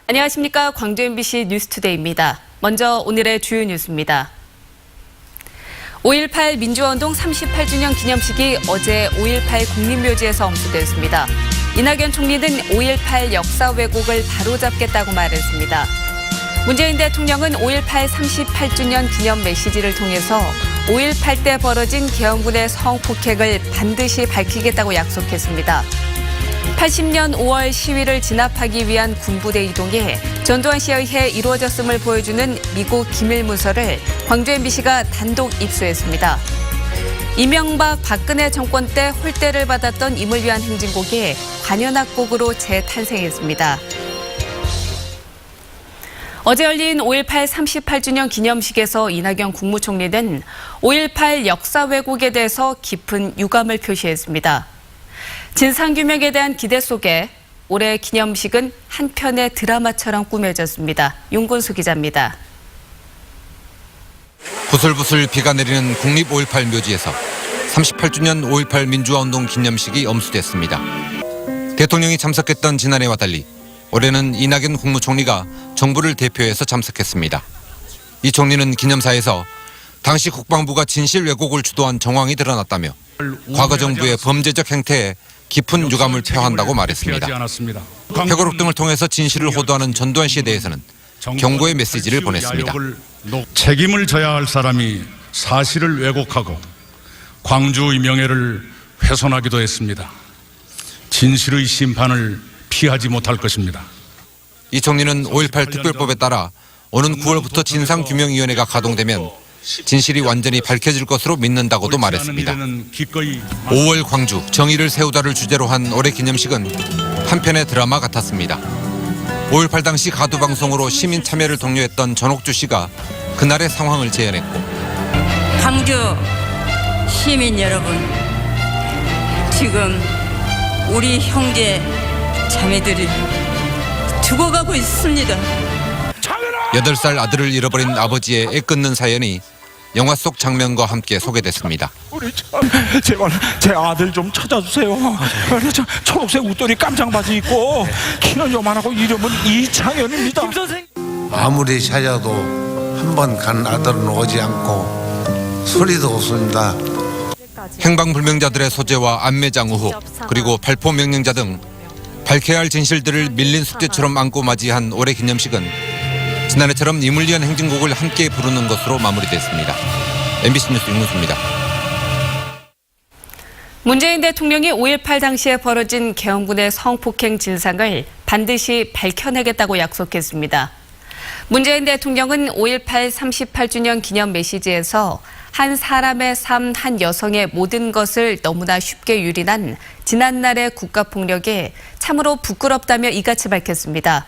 안녕하십니까. 광주 MBC 뉴스투데이입니다. 먼저 오늘의 주요 뉴스입니다. 5.18 민주화운동 38주년 기념식이 어제 5.18 국립묘지에서 엄수됐습니다. 이낙연 총리는 5.18 역사 왜곡을 바로잡겠다고 말했습니다. 문재인 대통령은 5.18 38주년 기념 메시지를 통해서 5.18 때 벌어진 계엄군의 성폭행을 반드시 밝히겠다고 약속했습니다. 80년 5월 시위를 진압하기 위한 군부대 이동이 전두환 씨에 의해 이루어졌음을 보여주는 미국 기밀문서를 광주 MBC가 단독 입수했습니다. 이명박 박근혜 정권 때 홀대를 받았던 임을 위한 행진곡이 관현악곡으로 재탄생했습니다. 어제 열린 5.18 38주년 기념식에서 이낙연 국무총리는 5.18 역사 왜곡에 대해서 깊은 유감을 표시했습니다. 진상규명에 대한 기대 속에 올해 기념식은 한 편의 드라마처럼 꾸며졌습니다. 윤건수 기자입니다. 부슬부슬 비가 내리는 국립 5.18 묘지에서 38주년 5.18 민주화운동 기념식이 엄수됐습니다. 대통령이 참석했던 지난해와 달리 올해는 이낙연 국무총리가 정부를 대표해서 참석했습니다. 이 총리는 기념사에서 당시 국방부가 진실 왜곡을 주도한 정황이 드러났다며 과거 정부의 범죄적 행태에 깊은 유감을 표한다고 말했습니다. 회고록 등을 통해서 진실을 호도하는 전두환 씨에 대해서는 경고의 메시지를 보냈습니다. 책임을 져야 할 사람이 사실을 왜곡하고 광주의 명예를 훼손하기도 했습니다. 진실의 심판을 피하지 못할 것입니다. 이 총리는 5.18 특별법에 따라 오는 9월부터 진상규명위원회가 가동되면 진실이 완전히 밝혀질 것으로 믿는다고도 말했습니다. 5월 광주 정의를 세우다를 주제로 한 올해 기념식은 한편의 드라마 같았습니다. 5.18 당시 가두방송으로 시민 참여를 독려했던 전옥주 씨가 그날의 상황을 재현했고, 광주 시민 여러분, 지금 우리 형제 자매들이 죽어가고 있습니다. 8살 아들을 잃어버린 아버지의 애끓는 사연이 영화 속 장면과 함께 소개됐습니다. 우리 제발 제 아들 좀 찾아주세요. 저 초록색 웃돌이 깜장 바지 입고 키는 요만하고 이름은 이창현입니다. 아무리 찾아도 한 번 간 아들은 오지 않고 소리도 없습니다. 행방불명자들의 소재와 안매장 의혹, 그리고 발포 명령자 등 밝혀야 할 진실들을 밀린 숙제처럼 안고 맞이한 올해 기념식은 지난해처럼 임을 위한 행진곡을 함께 부르는 것으로 마무리됐습니다. MBC 뉴스 윤문수입니다. 문재인 대통령이 5.18 당시에 벌어진 계엄군의 성폭행 진상을 반드시 밝혀내겠다고 약속했습니다. 문재인 대통령은 5.18 38주년 기념 메시지에서 한 사람의 삶, 한 여성의 모든 것을 너무나 쉽게 유린한 지난날의 국가폭력이 참으로 부끄럽다며 이같이 밝혔습니다.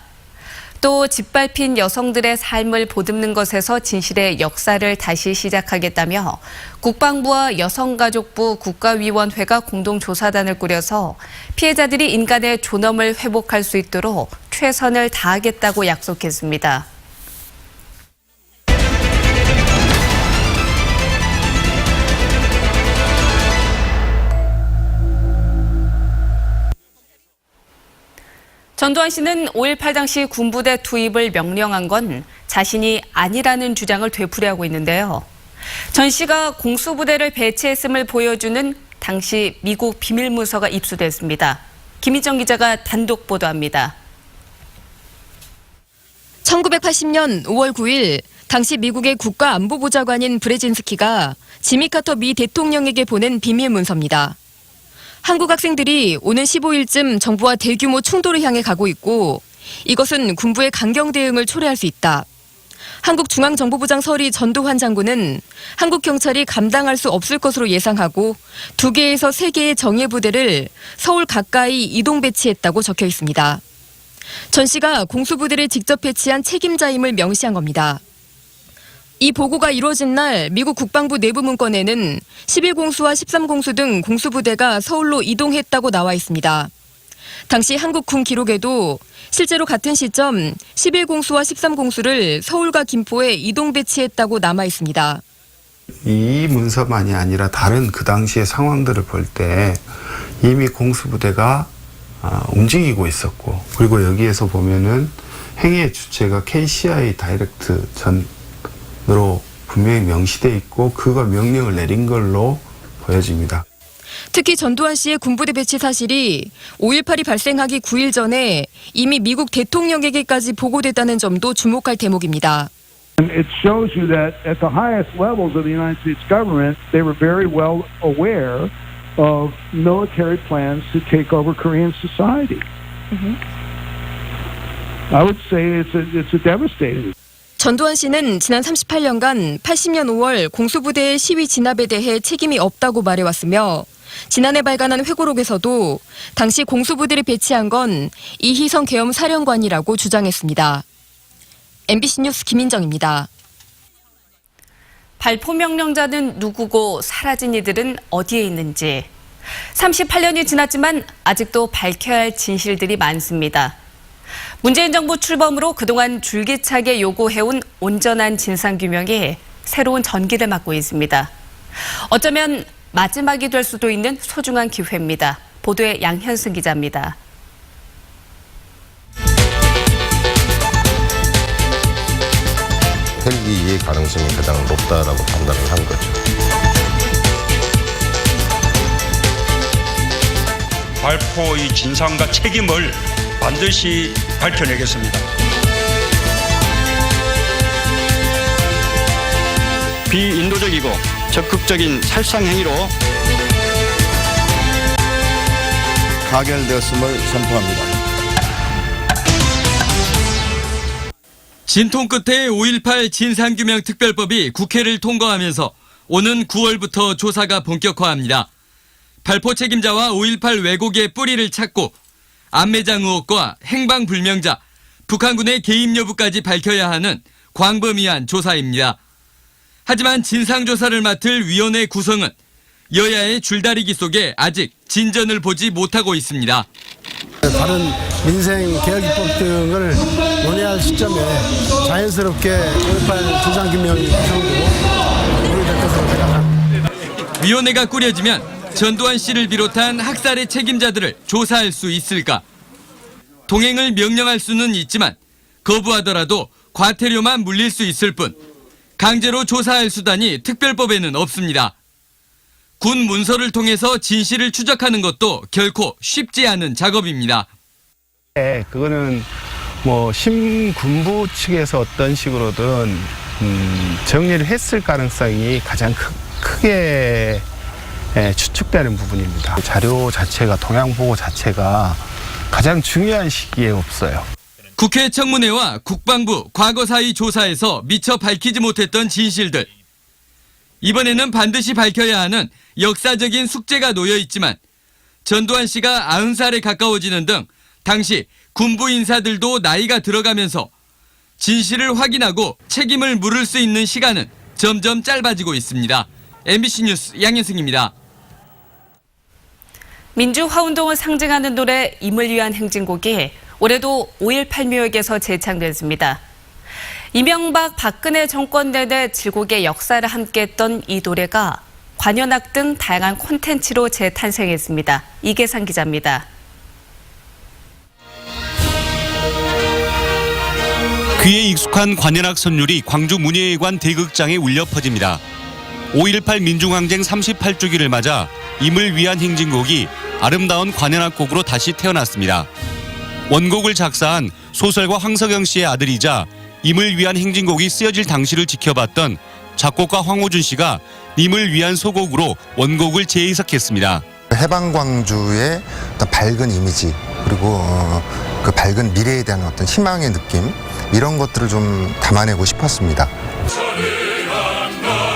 또 짓밟힌 여성들의 삶을 보듬는 것에서 진실의 역사를 다시 시작하겠다며 국방부와 여성가족부 국가위원회가 공동조사단을 꾸려서 피해자들이 인간의 존엄을 회복할 수 있도록 최선을 다하겠다고 약속했습니다. 전두환 씨는 5.18 당시 군부대 투입을 명령한 건 자신이 아니라는 주장을 되풀이하고 있는데요. 전 씨가 공수부대를 배치했음을 보여주는 당시 미국 비밀문서가 입수됐습니다. 김희정 기자가 단독 보도합니다. 1980년 5월 9일 당시 미국의 국가안보보좌관인 브레진스키가 지미 카터 미 대통령에게 보낸 비밀문서입니다. 한국 학생들이 오는 15일쯤 정부와 대규모 충돌을 향해 가고 있고 이것은 군부의 강경 대응을 초래할 수 있다. 한국중앙정보부장 서리 전두환 장군은 한국 경찰이 감당할 수 없을 것으로 예상하고 2개에서 3개의 정예부대를 서울 가까이 이동 배치했다고 적혀 있습니다. 전 씨가 공수부대를 직접 배치한 책임자임을 명시한 겁니다. 이 보고가 이루어진 날 미국 국방부 내부 문건에는 11공수와 13공수 등 공수부대가 서울로 이동했다고 나와 있습니다. 당시 한국 군 기록에도 실제로 같은 시점 11공수와 13공수를 서울과 김포에 이동 배치했다고 남아 있습니다. 이 문서만이 아니라 다른 그 당시의 상황들을 볼 때 이미 공수부대가 움직이고 있었고, 그리고 여기에서 보면은 행위의 주체가 KCI 다이렉트 전으로 분명히 명시돼 있고 그가 명령을 내린 걸로 보여집니다. 특히 전두환 씨의 군부대 배치 사실이 5.18이 발생하기 9일 전에 이미 미국 대통령에게까지 보고됐다는 점도 주목할 대목입니다. It shows you that at the highest levels of the United States government, they were very well aware of military plans to take over Korean society. I would say it's a devastating. 전두환 씨는 지난 38년간 80년 5월 공수부대의 시위 진압에 대해 책임이 없다고 말해왔으며 지난해 발간한 회고록에서도 당시 공수부대를 배치한 건 이희성 계엄 사령관이라고 주장했습니다. MBC 뉴스 김인정입니다. 발포 명령자는 누구고 사라진 이들은 어디에 있는지 38년이 지났지만 아직도 밝혀야 할 진실들이 많습니다. 문재인 정부 출범으로 그동안 줄기차게 요구해온 온전한 진상규명이 새로운 전기를 맞고 있습니다. 어쩌면 마지막이 될 수도 있는 소중한 기회입니다. 보도에 양현승 기자입니다. 헬기의 가능성이 가장 높다라고 판단을 한 거죠. 발포의 진상과 책임을 반드시 밝혀내겠습니다. 비인도적이고 적극적인 살상 행위로 가결되었음을 선포합니다. 진통 끝에 5.18 진상규명 특별법이 국회를 통과하면서 오는 9월부터 조사가 본격화합니다. 발포 책임자와 5.18 왜곡의 뿌리를 찾고 안매장 의혹과 행방불명자, 북한군의 개입 여부까지 밝혀야 하는 광범위한 조사입니다. 하지만 진상조사를 맡을 위원회 구성은 여야의 줄다리기 속에 아직 진전을 보지 못하고 있습니다. 다른 민생 개혁 입법 등을 논의할 시점에 자연스럽게 5.18 진상규명이 구성되고 논의될 것으로 생각합니다. 위원회가 꾸려지면 전두환 씨를 비롯한 학살의 책임자들을 조사할 수 있을까? 동행을 명령할 수는 있지만 거부하더라도 과태료만 물릴 수 있을 뿐 강제로 조사할 수단이 특별법에는 없습니다. 군 문서를 통해서 진실을 추적하는 것도 결코 쉽지 않은 작업입니다. 그거는 뭐 신군부 측에서 어떤 식으로든 정리를 했을 가능성이 가장 크게 추측되는 부분입니다. 자료 자체가 동향보고 자체가 가장 중요한 시기에 없어요. 국회 청문회와 국방부 과거사위 조사에서 미처 밝히지 못했던 진실들. 이번에는 반드시 밝혀야 하는 역사적인 숙제가 놓여 있지만 전두환 씨가 90살에 가까워지는 등 당시 군부 인사들도 나이가 들어가면서 진실을 확인하고 책임을 물을 수 있는 시간은 점점 짧아지고 있습니다. MBC 뉴스 양현승입니다. 민주화운동을 상징하는 노래 임을 위한 행진곡이 올해도 5.18 묘역에서 재창됐습니다. 이명박 박근혜 정권 내내 질곡의 역사를 함께했던 이 노래가 관현악 등 다양한 콘텐츠로 재탄생했습니다. 이계상 기자입니다. 귀에 익숙한 관현악 선율이 광주 문예회관 대극장에 울려 퍼집니다. 5.18 민중항쟁 38주기를 맞아 임을 위한 행진곡이 아름다운 관현악곡으로 다시 태어났습니다. 원곡을 작사한 소설가 황석영 씨의 아들이자 임을 위한 행진곡이 쓰여질 당시를 지켜봤던 작곡가 황호준 씨가 임을 위한 소곡으로 원곡을 재해석했습니다. 해방 광주의 어떤 밝은 이미지 그리고 그 밝은 미래에 대한 어떤 희망의 느낌 이런 것들을 좀 담아내고 싶었습니다.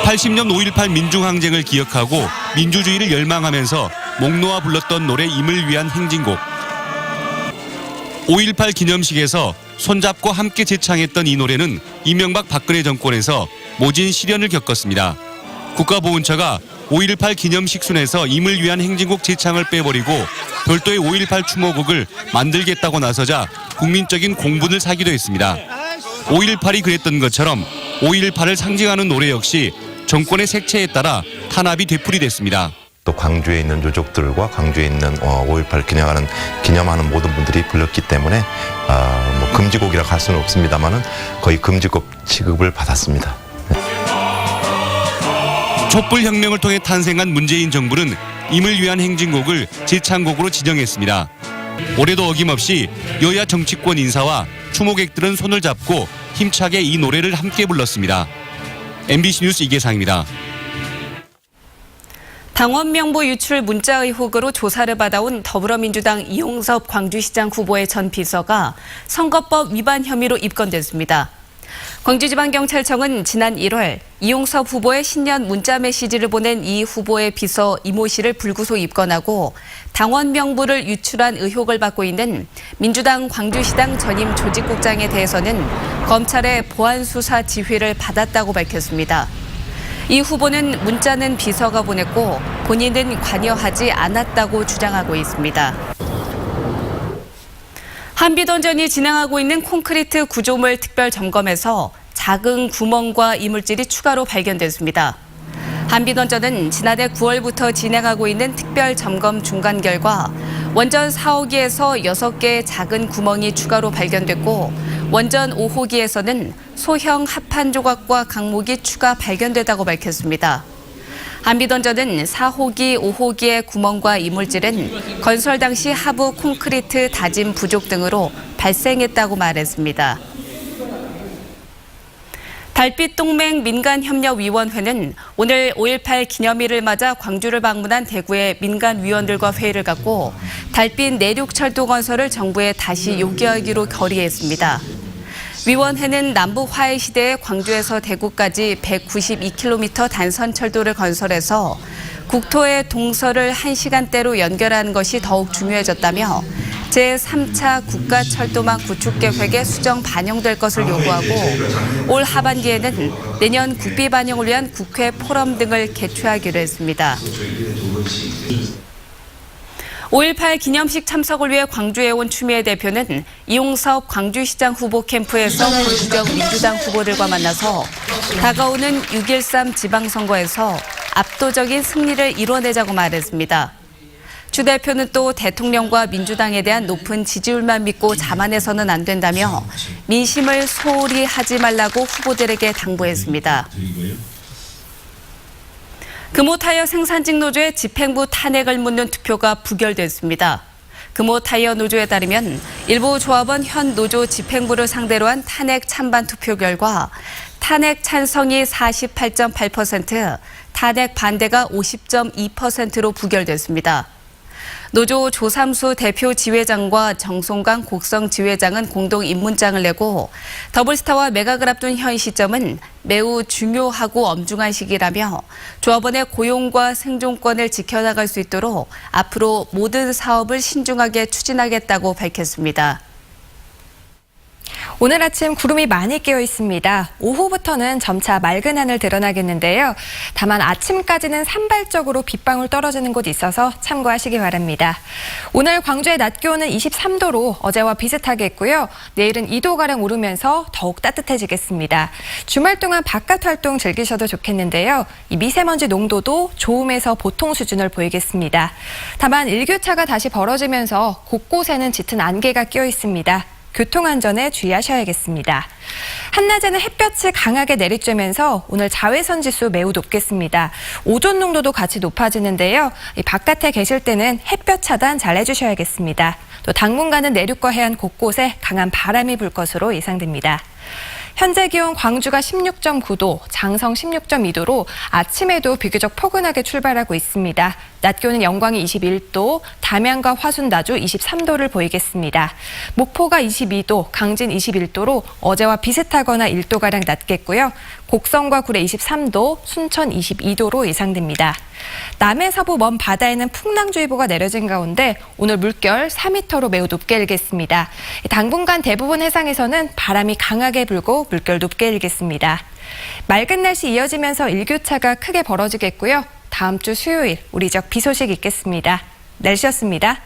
80년 5.18 민중항쟁을 기억하고 민주주의를 열망하면서 목 놓아 불렀던 노래 임을 위한 행진곡. 5.18 기념식에서 손잡고 함께 재창했던 이 노래는 이명박 박근혜 정권에서 모진 시련을 겪었습니다. 국가보훈처가 5.18 기념식 순에서 임을 위한 행진곡 재창을 빼버리고 별도의 5.18 추모곡을 만들겠다고 나서자 국민적인 공분을 사기도 했습니다. 5.18이 그랬던 것처럼 5.18을 상징하는 노래 역시 정권의 색채에 따라 탄압이 되풀이됐습니다. 또 광주에 있는 유족들과 광주에 있는 5.18 기념하는 모든 분들이 불렀기 때문에 뭐 금지곡이라고 할 수는 없습니다만은 거의 금지곡 취급을 받았습니다. 촛불혁명을 통해 탄생한 문재인 정부는 임을 위한 행진곡을 제창곡으로 지정했습니다. 올해도 어김없이 여야 정치권 인사와 추모객들은 손을 잡고 힘차게 이 노래를 함께 불렀습니다. MBC 뉴스 이계상입니다. 당원 명부 유출 문자 의혹으로 조사를 받아온 더불어민주당 이용섭 광주시장 후보의 전 비서가 선거법 위반 혐의로 입건됐습니다. 광주지방경찰청은 지난 1월 이용섭 후보의 신년 문자 메시지를 보낸 이 후보의 비서 이모 씨를 불구속 입건하고 당원 명부를 유출한 의혹을 받고 있는 민주당 광주시당 전임 조직국장에 대해서는 검찰의 보안수사 지휘를 받았다고 밝혔습니다. 이 후보는 문자는 비서가 보냈고 본인은 관여하지 않았다고 주장하고 있습니다. 한비던전이 진행하고 있는 콘크리트 구조물 특별 점검에서 작은 구멍과 이물질이 추가로 발견됐습니다. 한비던전은 지난해 9월부터 진행하고 있는 특별 점검 중간 결과 원전 4호기에서 6개의 작은 구멍이 추가로 발견됐고 원전 5호기에서는 소형 합판 조각과 강목이 추가 발견됐다고 밝혔습니다. 한비던전은 4호기, 5호기의 구멍과 이물질은 건설 당시 하부 콘크리트 다짐 부족 등으로 발생했다고 말했습니다. 달빛동맹 민간협력위원회는 오늘 5.18 기념일을 맞아 광주를 방문한 대구의 민간위원들과 회의를 갖고 달빛 내륙철도 건설을 정부에 다시 요구하기로 결의했습니다. 위원회는 남북 화해 시대에 광주에서 대구까지 192km 단선 철도를 건설해서 국토의 동서를 1시간대로 연결하는 것이 더욱 중요해졌다며 제3차 국가철도망 구축 계획에 수정 반영될 것을 요구하고 올 하반기에는 내년 국비 반영을 위한 국회 포럼 등을 개최하기로 했습니다. 5.18 기념식 참석을 위해 광주에 온 추미애 대표는 이용섭 광주시장 후보 캠프에서 권주정 민주당 후보들과 만나서 다가오는 6.13 지방선거에서 압도적인 승리를 이뤄내자고 말했습니다. 추 대표는 또 대통령과 민주당에 대한 높은 지지율만 믿고 자만해서는 안 된다며 민심을 소홀히 하지 말라고 후보들에게 당부했습니다. 금호타이어 생산직 노조의 집행부 탄핵을 묻는 투표가 부결됐습니다. 금호타이어 노조에 따르면 일부 조합원 현 노조 집행부를 상대로 한 탄핵 찬반 투표 결과 탄핵 찬성이 48.8%, 탄핵 반대가 50.2%로 부결됐습니다. 노조 조삼수 대표 지회장과 정송강 곡성 지회장은 공동 입문장을 내고 더블스타와 매각을 앞둔 현 시점은 매우 중요하고 엄중한 시기라며 조합원의 고용과 생존권을 지켜나갈 수 있도록 앞으로 모든 사업을 신중하게 추진하겠다고 밝혔습니다. 오늘 아침 구름이 많이 끼어 있습니다. 오후부터는 점차 맑은 하늘 드러나겠는데요. 다만 아침까지는 산발적으로 빗방울 떨어지는 곳이 있어서 참고하시기 바랍니다. 오늘 광주의 낮 기온은 23도로 어제와 비슷하겠고요. 내일은 2도가량 오르면서 더욱 따뜻해지겠습니다. 주말 동안 바깥 활동 즐기셔도 좋겠는데요. 이 미세먼지 농도도 좋음에서 보통 수준을 보이겠습니다. 다만 일교차가 다시 벌어지면서 곳곳에는 짙은 안개가 끼어 있습니다. 교통안전에 주의하셔야겠습니다. 한낮에는 햇볕이 강하게 내리쬐면서 오늘 자외선 지수 매우 높겠습니다. 오존 농도도 같이 높아지는데요. 바깥에 계실 때는 햇볕 차단 잘 해주셔야겠습니다. 또 당분간은 내륙과 해안 곳곳에 강한 바람이 불 것으로 예상됩니다. 현재 기온 광주가 16.9도, 장성 16.2도로 아침에도 비교적 포근하게 출발하고 있습니다. 낮 기온은 영광이 21도, 담양과 화순 나주 23도를 보이겠습니다. 목포가 22도, 강진 21도로 어제와 비슷하거나 1도가량 낮겠고요. 곡성과 구례 23도, 순천 22도로 예상됩니다. 남해 서부 먼 바다에는 풍랑주의보가 내려진 가운데 오늘 물결 4m로 매우 높게 일겠습니다. 당분간 대부분 해상에서는 바람이 강하게 불고 물결 높게 일겠습니다. 맑은 날씨 이어지면서 일교차가 크게 벌어지겠고요. 다음 주 수요일 우리 지역 비 소식 있겠습니다. 날씨였습니다.